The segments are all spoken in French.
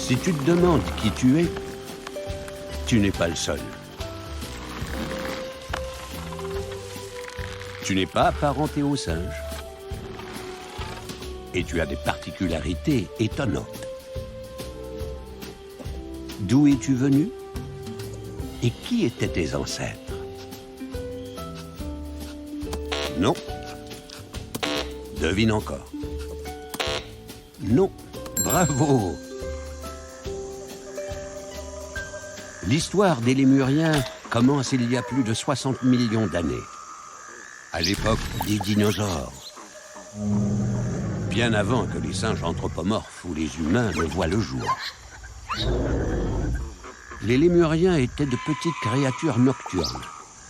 Si tu te demandes qui tu es, tu n'es pas le seul. Tu n'es pas apparenté aux singes. Et tu as des particularités étonnantes. D'où es-tu venu? Et qui étaient tes ancêtres? Non. Devine encore. Non. Bravo. L'histoire des Lémuriens commence il y a plus de 60 millions d'années, à l'époque des dinosaures. Bien avant que les singes anthropomorphes ou les humains ne voient le jour. Les Lémuriens étaient de petites créatures nocturnes,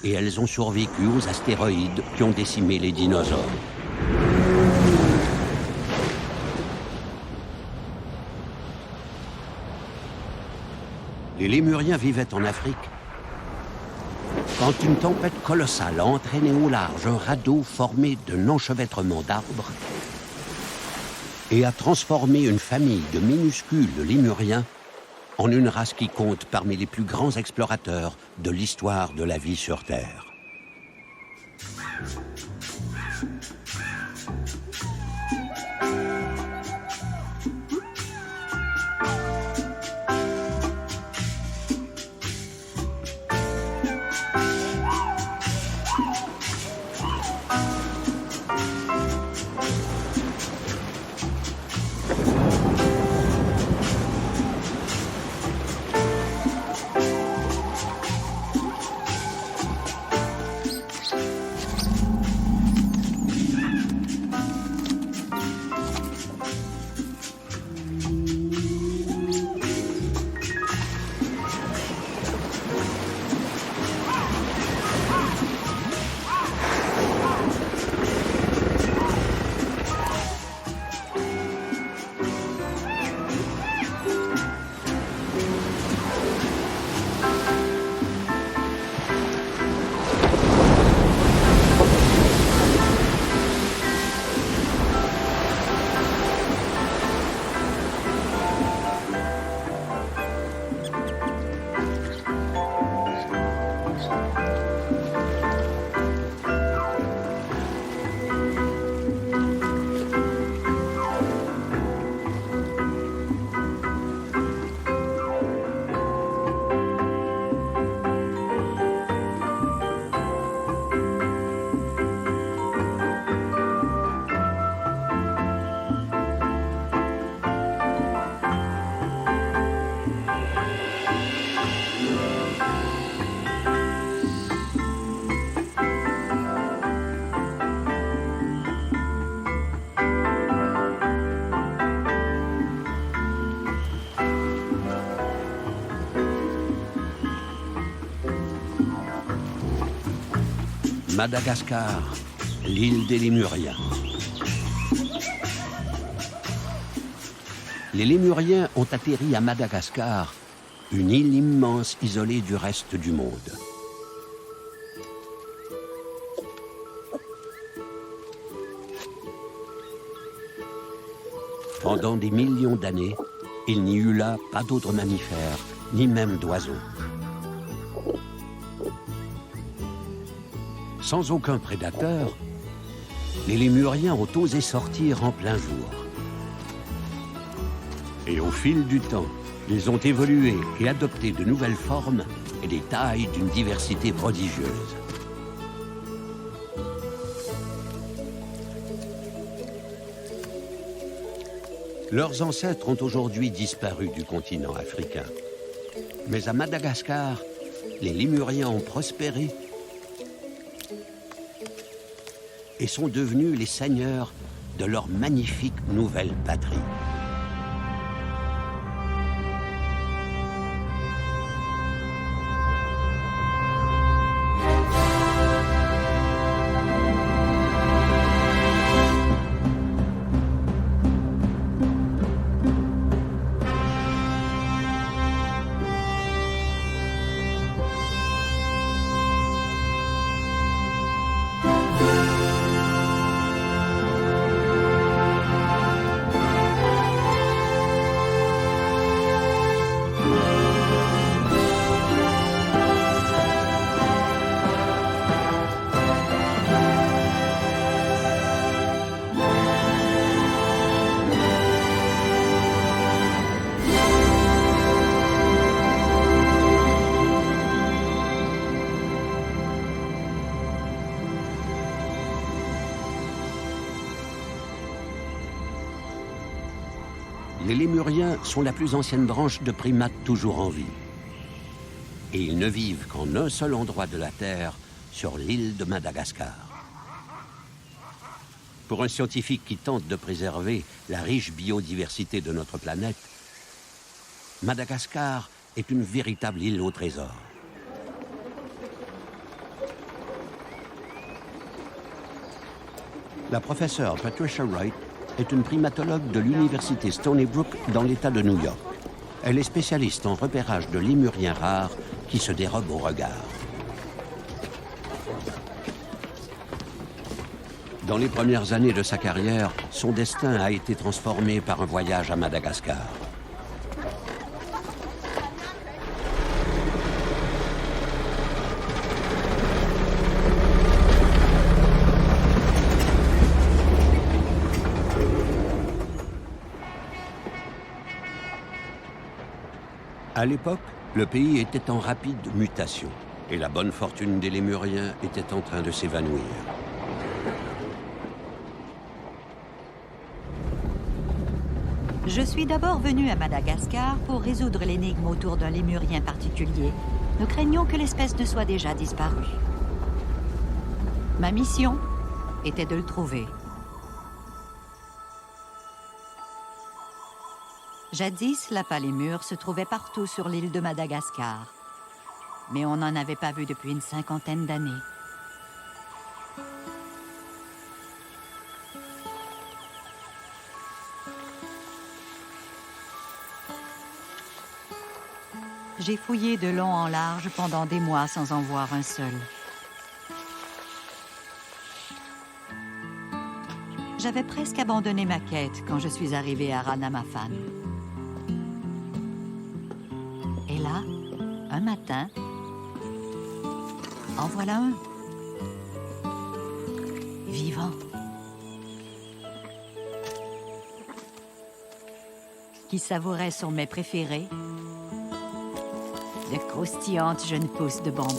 et elles ont survécu aux astéroïdes qui ont décimé les dinosaures. Les Lémuriens vivaient en Afrique. Quand une tempête colossale a entraîné au large un radeau formé d'un enchevêtrement d'arbres et a transformé une famille de minuscules Lémuriens en une race qui compte parmi les plus grands explorateurs de l'histoire de la vie sur Terre. Madagascar, l'île des Lémuriens. Les Lémuriens ont atterri à Madagascar, une île immense isolée du reste du monde. Pendant des millions d'années, il n'y eut là pas d'autres mammifères, ni même d'oiseaux. Sans aucun prédateur, les Lémuriens ont osé sortir en plein jour. Et au fil du temps, ils ont évolué et adopté de nouvelles formes et des tailles d'une diversité prodigieuse. Leurs ancêtres ont aujourd'hui disparu du continent africain. Mais à Madagascar, les Lémuriens ont prospéré et sont devenus les seigneurs de leur magnifique nouvelle patrie. Les lémuriens sont la plus ancienne branche de primates toujours en vie. Et ils ne vivent qu'en un seul endroit de la Terre, sur l'île de Madagascar. Pour un scientifique qui tente de préserver la riche biodiversité de notre planète, Madagascar est une véritable île au trésor. La professeure Patricia Wright est une primatologue de l'université Stony Brook dans l'État de New York. Elle est spécialiste en repérage de lémuriens rares qui se dérobent au regard. Dans les premières années de sa carrière, son destin a été transformé par un voyage à Madagascar. À l'époque, le pays était en rapide mutation et la bonne fortune des lémuriens était en train de s'évanouir. Je suis d'abord venu à Madagascar pour résoudre l'énigme autour d'un lémurien particulier. Nous craignons que l'espèce ne soit déjà disparue. Ma mission était de le trouver. Jadis, l'appât-lémur se trouvait partout sur l'île de Madagascar. Mais on n'en avait pas vu depuis une 50aine d'années. J'ai fouillé de long en large pendant des mois sans en voir un seul. J'avais presque abandonné ma quête quand je suis arrivée à Ranamafan. Et là, un matin, en voilà un. Vivant. Qui savourait son mets préféré, de croustillantes jeunes pousses de bambou.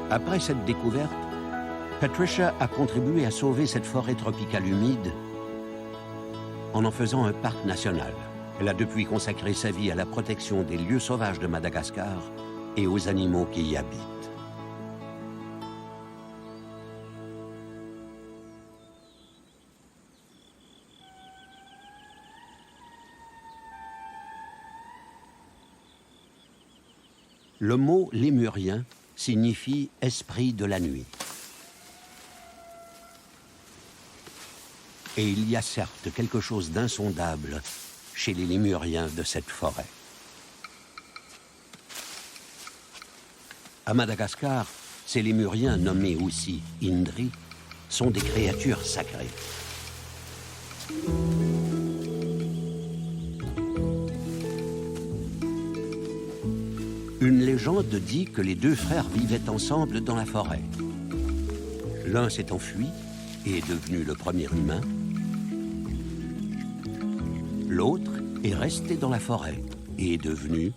Après cette découverte, Patricia a contribué à sauver cette forêt tropicale humide en faisant un parc national. Elle a depuis consacré sa vie à la protection des lieux sauvages de Madagascar et aux animaux qui y habitent. Le mot lémurien signifie « esprit de la nuit ». Et il y a certes quelque chose d'insondable chez les lémuriens de cette forêt. À Madagascar, ces lémuriens, nommés aussi Indri, sont des créatures sacrées. Une légende dit que les deux frères vivaient ensemble dans la forêt. L'un s'est enfui et est devenu le premier humain. L'autre est resté dans la forêt et est devenu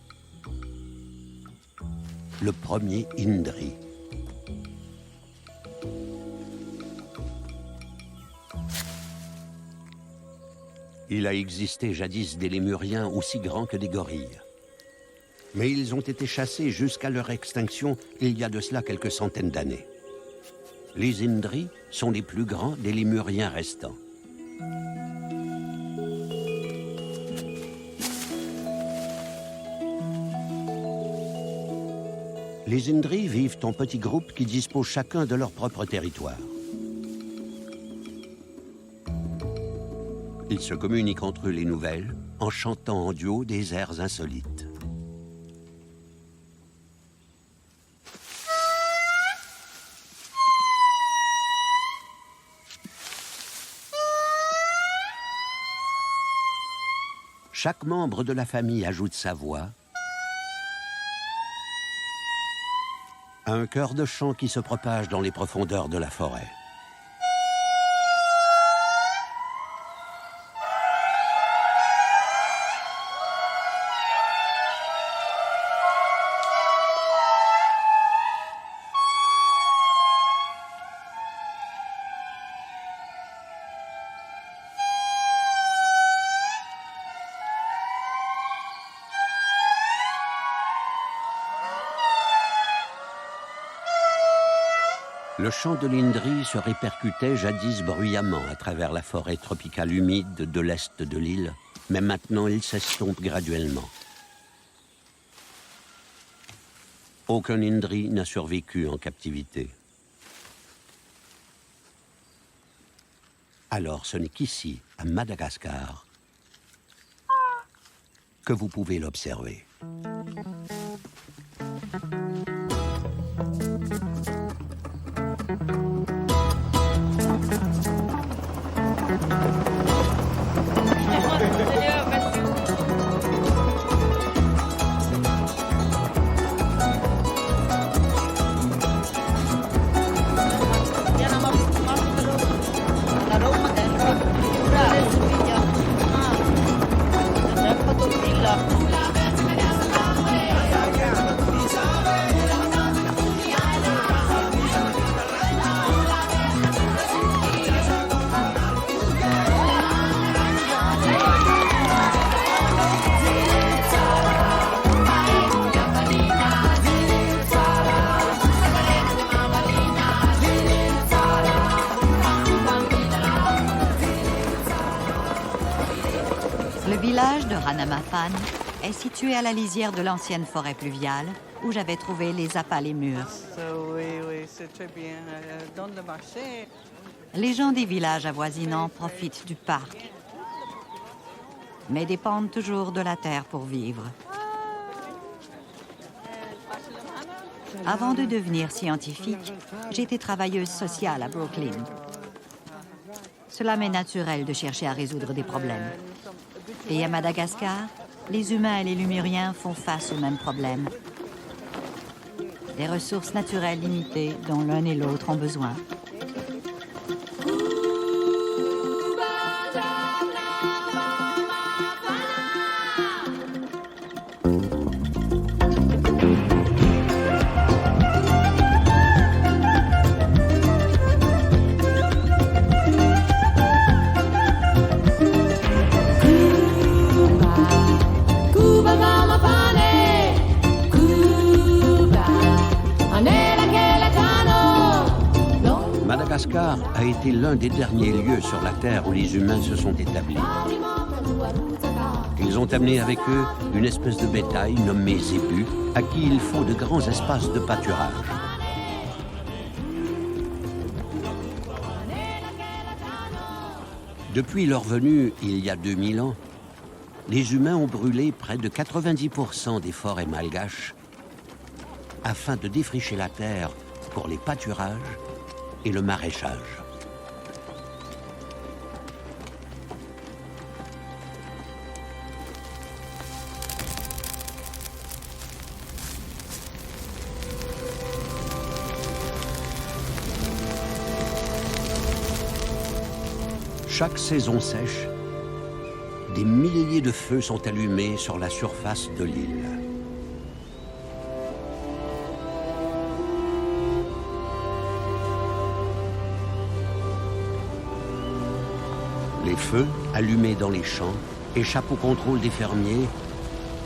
le premier Indri. Il a existé jadis des lémuriens aussi grands que des gorilles. Mais ils ont été chassés jusqu'à leur extinction il y a de cela quelques centaines d'années. Les Indri sont les plus grands des lémuriens restants. Les Indri vivent en petits groupes qui disposent chacun de leur propre territoire. Ils se communiquent entre eux les nouvelles en chantant en duo des airs insolites. Chaque membre de la famille ajoute sa voix Un chœur de chant qui se propage dans les profondeurs de la forêt. Le chant de l'Indri se répercutait jadis bruyamment à travers la forêt tropicale humide de l'est de l'île, mais maintenant il s'estompe graduellement. Aucun Indri n'a survécu en captivité. Alors ce n'est qu'ici, à Madagascar, que vous pouvez l'observer. Le village de Ranamafan est situé à la lisière de l'ancienne forêt pluviale où j'avais trouvé les appâts les mûrs. Oui, c'est très bien. Dans le marché. Les gens des villages avoisinants profitent du parc, mais dépendent toujours de la terre pour vivre. Avant de devenir scientifique, j'étais travailleuse sociale à Brooklyn. Cela m'est naturel de chercher à résoudre des problèmes. Et à Madagascar, les humains et les Lémuriens font face aux mêmes problèmes. Des ressources naturelles limitées dont l'un et l'autre ont besoin. Madagascar a été l'un des derniers lieux sur la Terre où les humains se sont établis. Ils ont amené avec eux une espèce de bétail nommé zébu, à qui il faut de grands espaces de pâturage. Depuis leur venue, il y a 2000 ans, les humains ont brûlé près de 90% des forêts malgaches afin de défricher la terre pour les pâturages et le maraîchage. Chaque saison sèche, des milliers de feux sont allumés sur la surface de l'île. Les feux, allumés dans les champs, échappent au contrôle des fermiers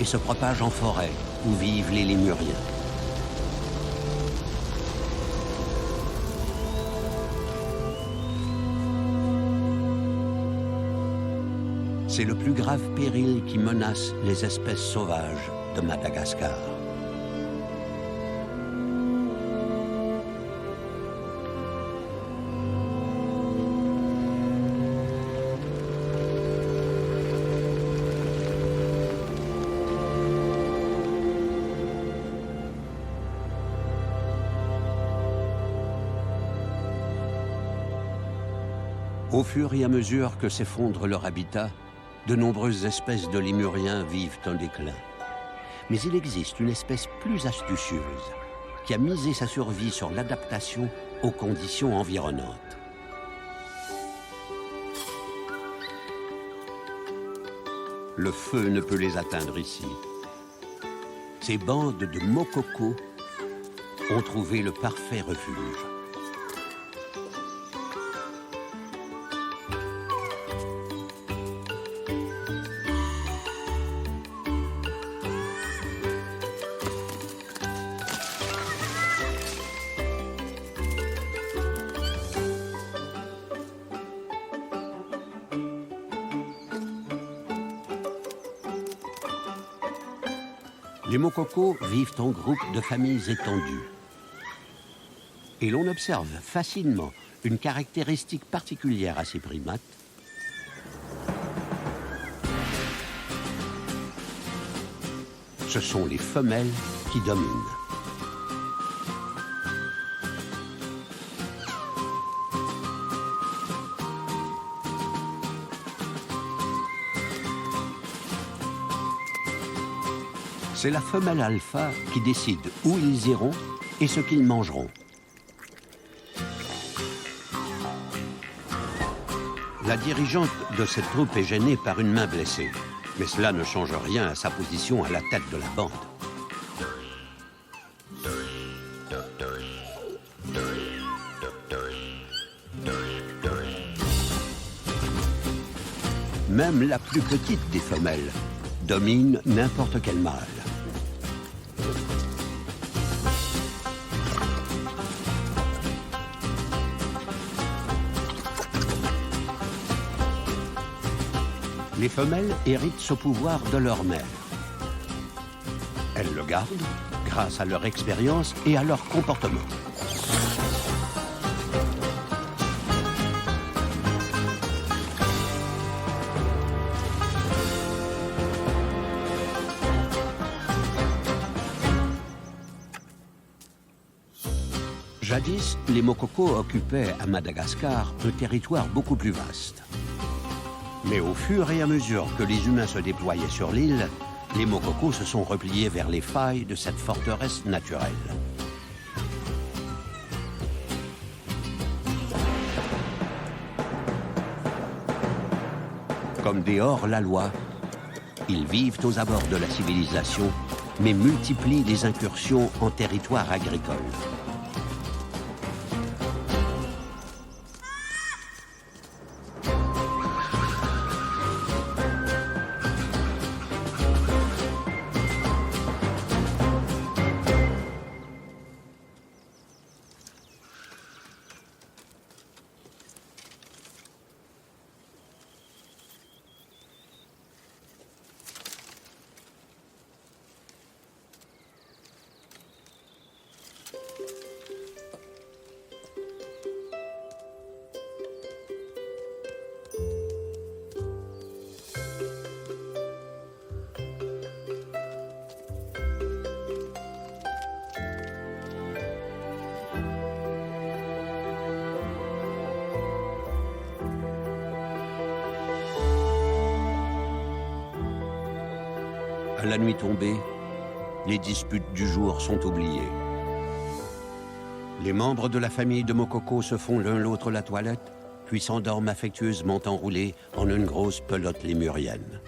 et se propagent en forêt, où vivent les Lémuriens. C'est le plus grave péril qui menace les espèces sauvages de Madagascar. Au fur et à mesure que s'effondre leur habitat, de nombreuses espèces de lémuriens vivent un déclin. Mais il existe une espèce plus astucieuse, qui a misé sa survie sur l'adaptation aux conditions environnantes. Le feu ne peut les atteindre ici. Ces bandes de mokoko ont trouvé le parfait refuge. Les mokoko vivent en groupes de familles étendues. Et l'on observe facilement une caractéristique particulière à ces primates. Ce sont les femelles qui dominent. C'est la femelle alpha qui décide où ils iront et ce qu'ils mangeront. La dirigeante de cette troupe est gênée par une main blessée, mais cela ne change rien à sa position à la tête de la bande. Même la plus petite des femelles domine n'importe quel mâle. Les femelles héritent ce pouvoir de leur mère. Elles le gardent grâce à leur expérience et à leur comportement. Jadis, les mokoko occupaient à Madagascar un territoire beaucoup plus vaste. Mais au fur et à mesure que les humains se déployaient sur l'île, les mokoko se sont repliés vers les failles de cette forteresse naturelle. Comme des hors-la-loi, ils vivent aux abords de la civilisation, mais multiplient les incursions en territoire agricole. À la nuit tombée, les disputes du jour sont oubliées. Les membres de la famille de Mokoko se font l'un l'autre la toilette, puis s'endorment affectueusement enroulés en une grosse pelote lémurienne.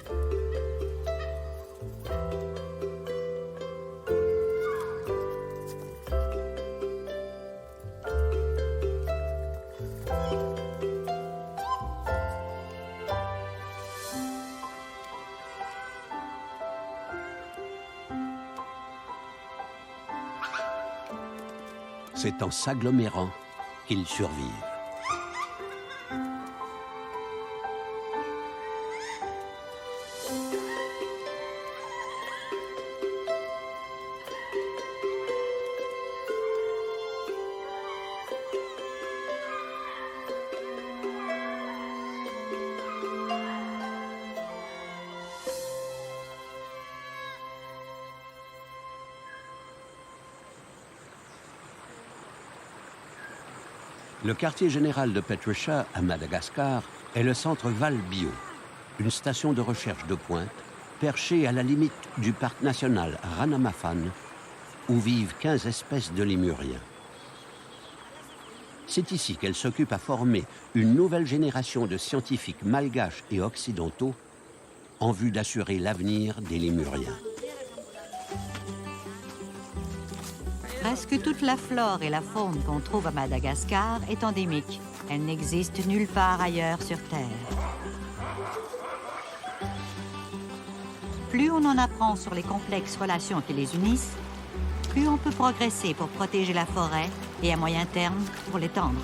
C'est en s'agglomérant qu'ils survivent. Le quartier général de Patricia, à Madagascar, est le centre Val Bio, une station de recherche de pointe perchée à la limite du parc national Ranamafan, où vivent 15 espèces de lémuriens. C'est ici qu'elle s'occupe à former une nouvelle génération de scientifiques malgaches et occidentaux en vue d'assurer l'avenir des lémuriens. Presque toute la flore et la faune qu'on trouve à Madagascar est endémique. Elle n'existe nulle part ailleurs sur Terre. Plus on en apprend sur les complexes relations qui les unissent, plus on peut progresser pour protéger la forêt et à moyen terme pour l'étendre.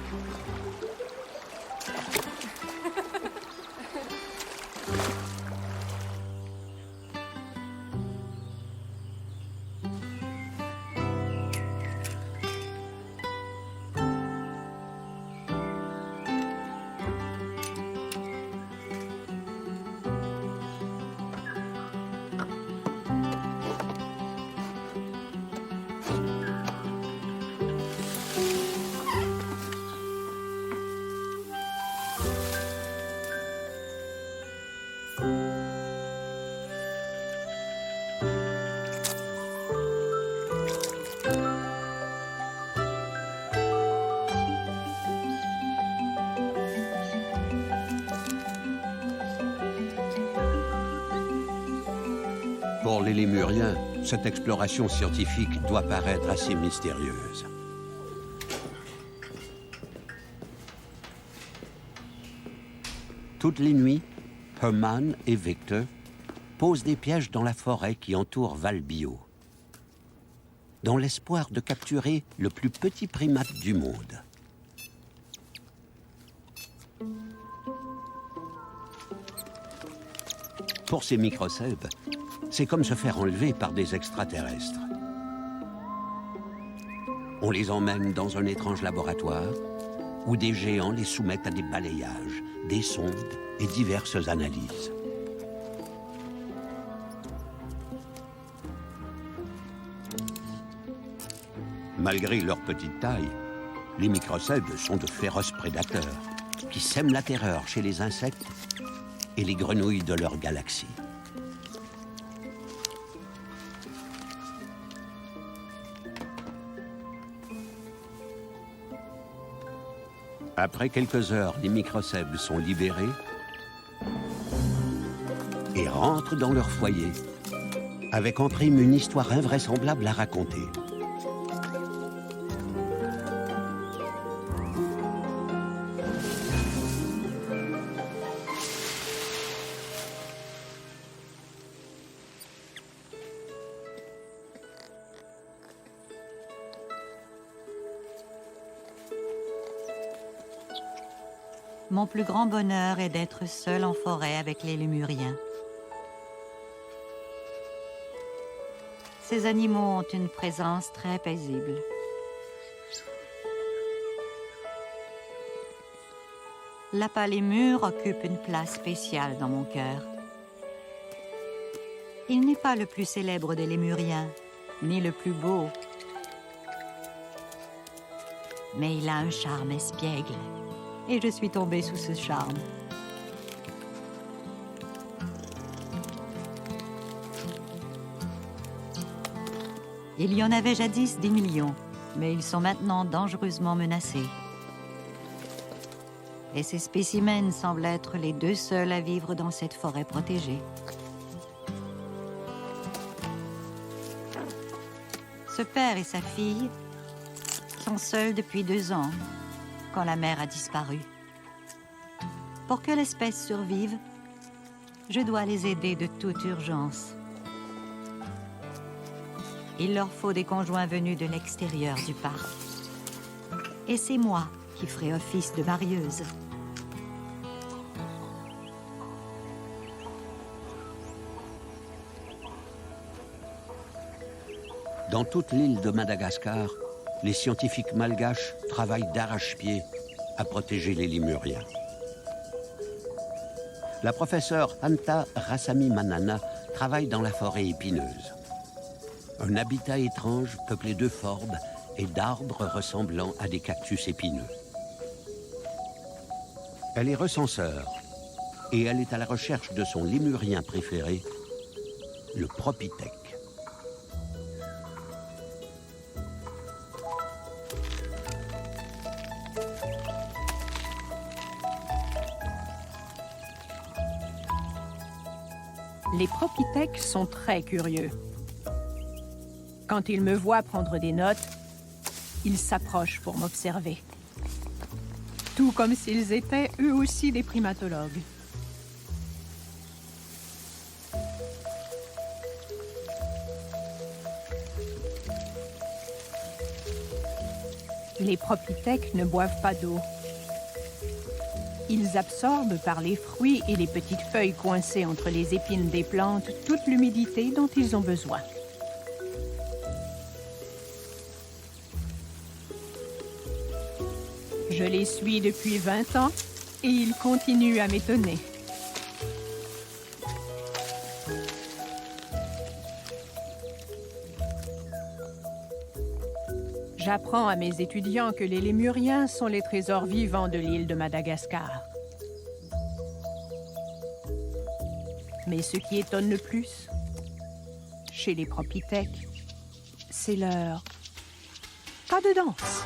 Pour les lémuriens, cette exploration scientifique doit paraître assez mystérieuse. Toutes les nuits, Herman et Victor posent des pièges dans la forêt qui entoure Val-Bio, dans l'espoir de capturer le plus petit primate du monde. Pour ces microcèbes, c'est comme se faire enlever par des extraterrestres. On les emmène dans un étrange laboratoire où des géants les soumettent à des balayages, des sondes et diverses analyses. Malgré leur petite taille, les microcèbes sont de féroces prédateurs qui sèment la terreur chez les insectes et les grenouilles de leur galaxie. Après quelques heures, les microcèbes sont libérés et rentrent dans leur foyer, avec en prime une histoire invraisemblable à raconter. Mon plus grand bonheur est d'être seul en forêt avec les lémuriens. Ces animaux ont une présence très paisible. L'appât-lémur occupe une place spéciale dans mon cœur. Il n'est pas le plus célèbre des lémuriens, ni le plus beau. Mais il a un charme espiègle. Et je suis tombée sous ce charme. Il y en avait jadis des millions, mais ils sont maintenant dangereusement menacés. Et ces spécimens semblent être les deux seuls à vivre dans cette forêt protégée. Ce père et sa fille sont seuls depuis 2 ans, quand la mère a disparu. Pour que l'espèce survive, je dois les aider de toute urgence. Il leur faut des conjoints venus de l'extérieur du parc. Et c'est moi qui ferai office de marieuse. Dans toute l'île de Madagascar, les scientifiques malgaches travaillent d'arrache-pied à protéger les lémuriens. La professeure Anta Rassami-Manana travaille dans la forêt épineuse. Un habitat étrange peuplé de forbes et d'arbres ressemblant à des cactus épineux. Elle est recenseur et elle est à la recherche de son lémurien préféré, le Propithèque. Les propithèques sont très curieux. Quand ils me voient prendre des notes, ils s'approchent pour m'observer. Tout comme s'ils étaient eux aussi des primatologues. Les propithèques ne boivent pas d'eau. Ils absorbent par les fruits et les petites feuilles coincées entre les épines des plantes toute l'humidité dont ils ont besoin. Je les suis depuis 20 ans et ils continuent à m'étonner. J'apprends à mes étudiants que les lémuriens sont les trésors vivants de l'île de Madagascar. Mais ce qui étonne le plus, chez les propithèques, c'est leur pas de danse.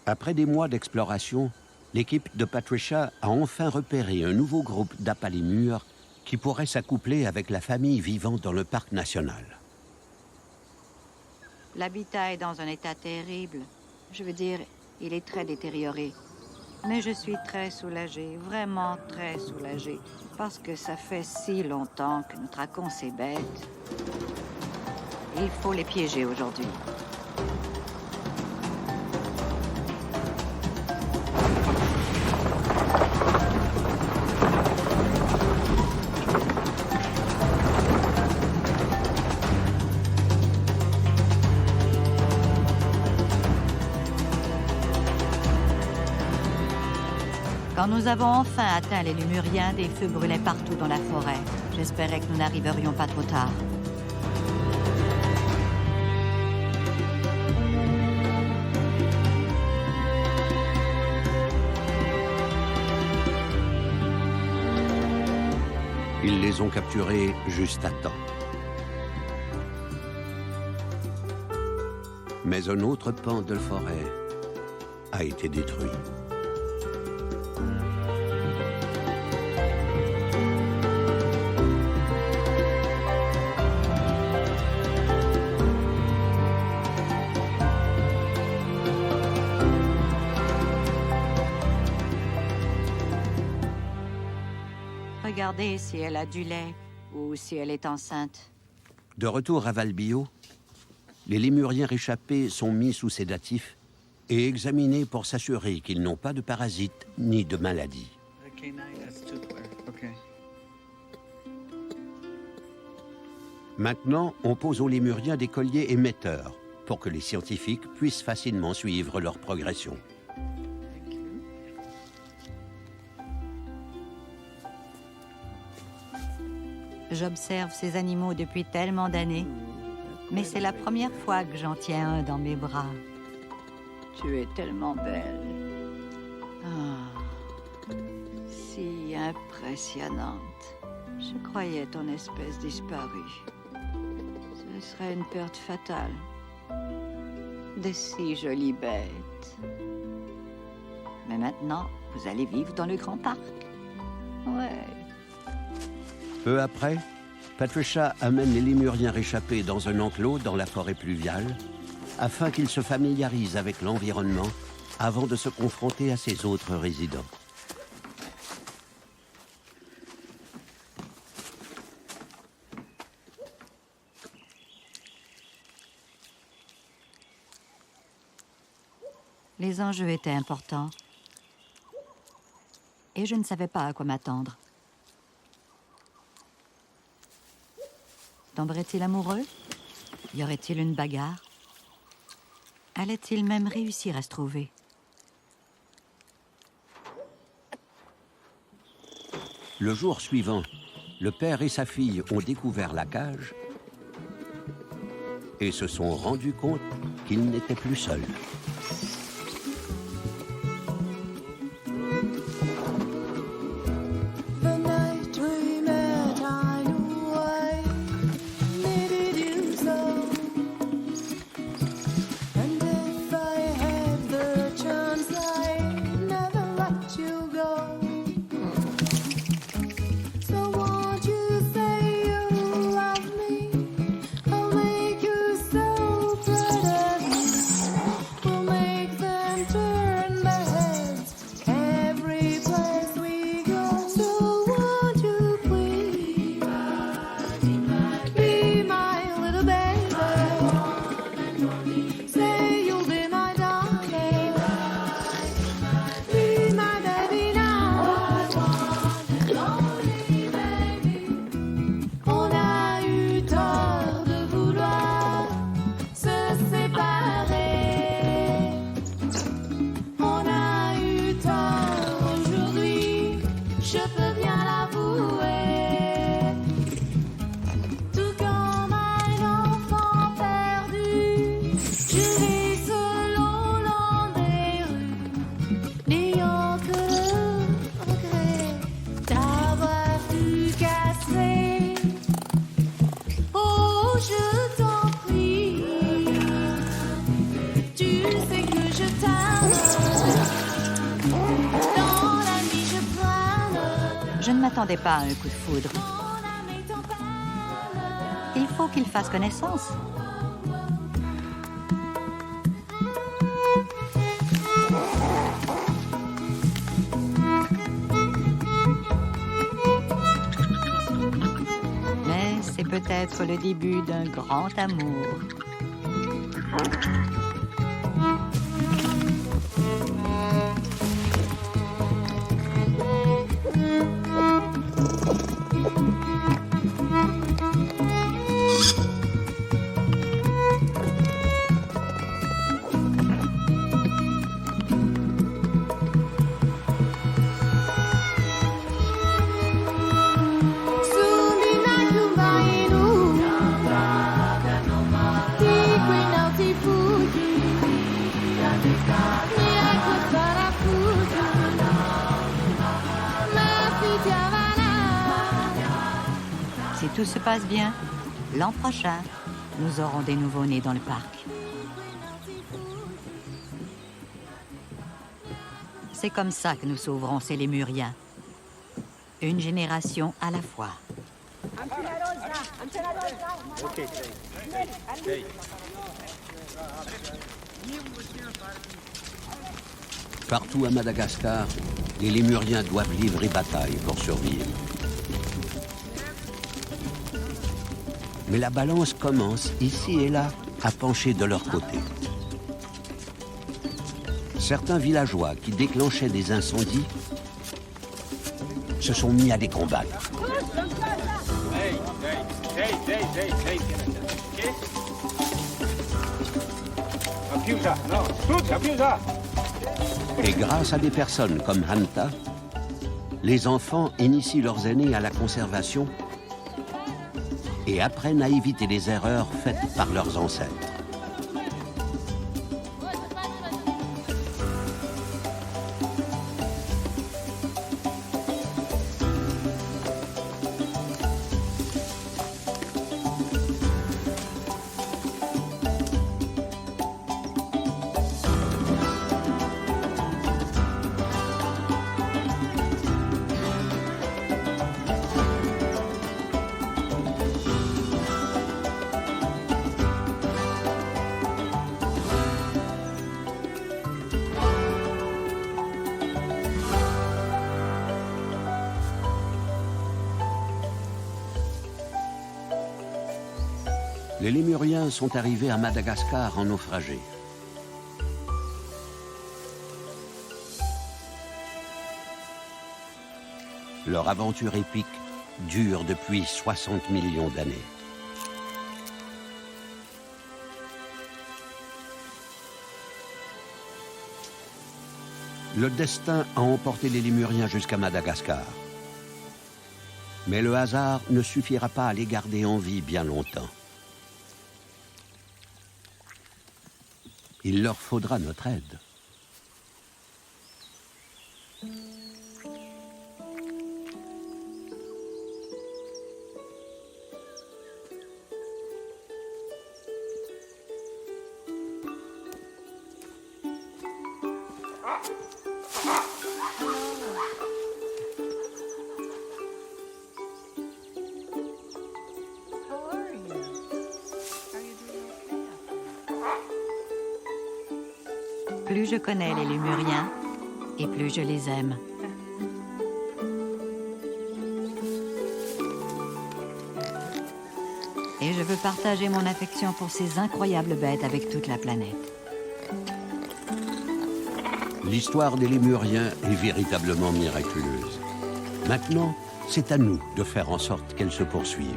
Après des mois d'exploration, l'équipe de Patricia a enfin repéré un nouveau groupe d'apalémures qui pourrait s'accoupler avec la famille vivant dans le parc national. L'habitat est dans un état terrible. Je veux dire, il est très détérioré. Mais je suis très soulagée, vraiment très soulagée, parce que ça fait si longtemps que nous traquons ces bêtes. Il faut les piéger aujourd'hui. Quand nous avons enfin atteint les lémuriens, des feux brûlaient partout dans la forêt. J'espérais que nous n'arriverions pas trop tard. Ils les ont capturés juste à temps. Mais un autre pan de forêt a été détruit. Regardez si elle a du lait ou si elle est enceinte. De retour à Valbio, les lémuriens réchappés sont mis sous sédatifs et examinés pour s'assurer qu'ils n'ont pas de parasites ni de maladies. Maintenant, on pose aux lémuriens des colliers émetteurs pour que les scientifiques puissent facilement suivre leur progression. J'observe ces animaux depuis tellement d'années, mais c'est la première fois que j'en tiens un dans mes bras. Tu es tellement belle. Ah, si impressionnante. Je croyais ton espèce disparue. Ce serait une perte fatale. De si jolies bêtes. Mais maintenant, vous allez vivre dans le grand parc. Ouais. Peu après, Patricia amène les lémuriens réchappés dans un enclos dans la forêt pluviale afin qu'ils se familiarisent avec l'environnement avant de se confronter à ses autres résidents. Les enjeux étaient importants. Et je ne savais pas à quoi m'attendre. Tomberait-il amoureux? Y aurait-il une bagarre? Allait-il même réussir à se trouver? Le jour suivant, le père et sa fille ont découvert la cage et se sont rendus compte qu'ils n'étaient plus seuls. Je ne m'attendais pas à un coup de foudre. Il faut qu'ils fassent connaissance. Mais c'est peut-être le début d'un grand amour. Si tout se passe bien, l'an prochain, nous aurons des nouveaux-nés dans le parc. C'est comme ça que nous sauverons ces lémuriens. Une génération à la fois. Partout à Madagascar, les lémuriens doivent livrer bataille pour survivre. Mais la balance commence, ici et là, à pencher de leur côté. Certains villageois qui déclenchaient des incendies se sont mis à les combattre. Et grâce à des personnes comme Hanta, les enfants initient leurs aînés à la conservation et apprennent à éviter les erreurs faites par leurs ancêtres. Les Lémuriens sont arrivés à Madagascar en naufragé. Leur aventure épique dure depuis 60 millions d'années. Le destin a emporté les Lémuriens jusqu'à Madagascar. Mais le hasard ne suffira pas à les garder en vie bien longtemps. Il leur faudra notre aide. Plus je connais les Lémuriens, et plus je les aime. Et je veux partager mon affection pour ces incroyables bêtes avec toute la planète. L'histoire des Lémuriens est véritablement miraculeuse. Maintenant, c'est à nous de faire en sorte qu'elle se poursuive.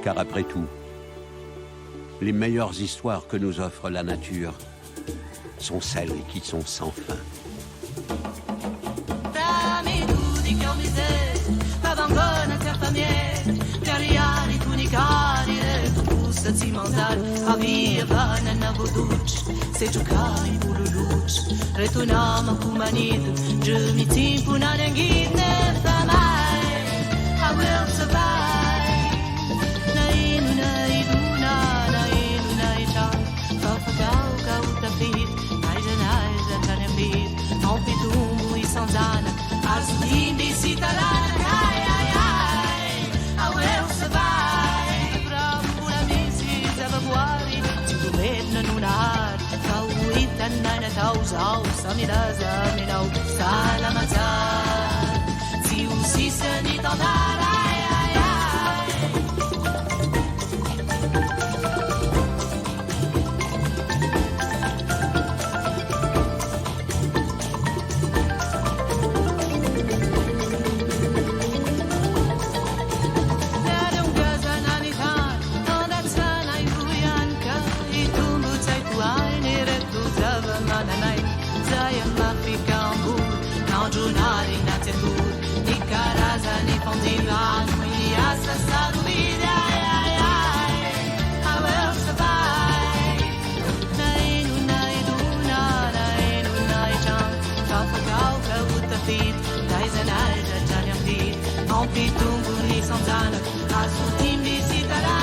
Car après tout, les meilleures histoires que nous offre la nature sont celles qui sont sans fin. Pitumbu ni sanzana, asutim di sitala.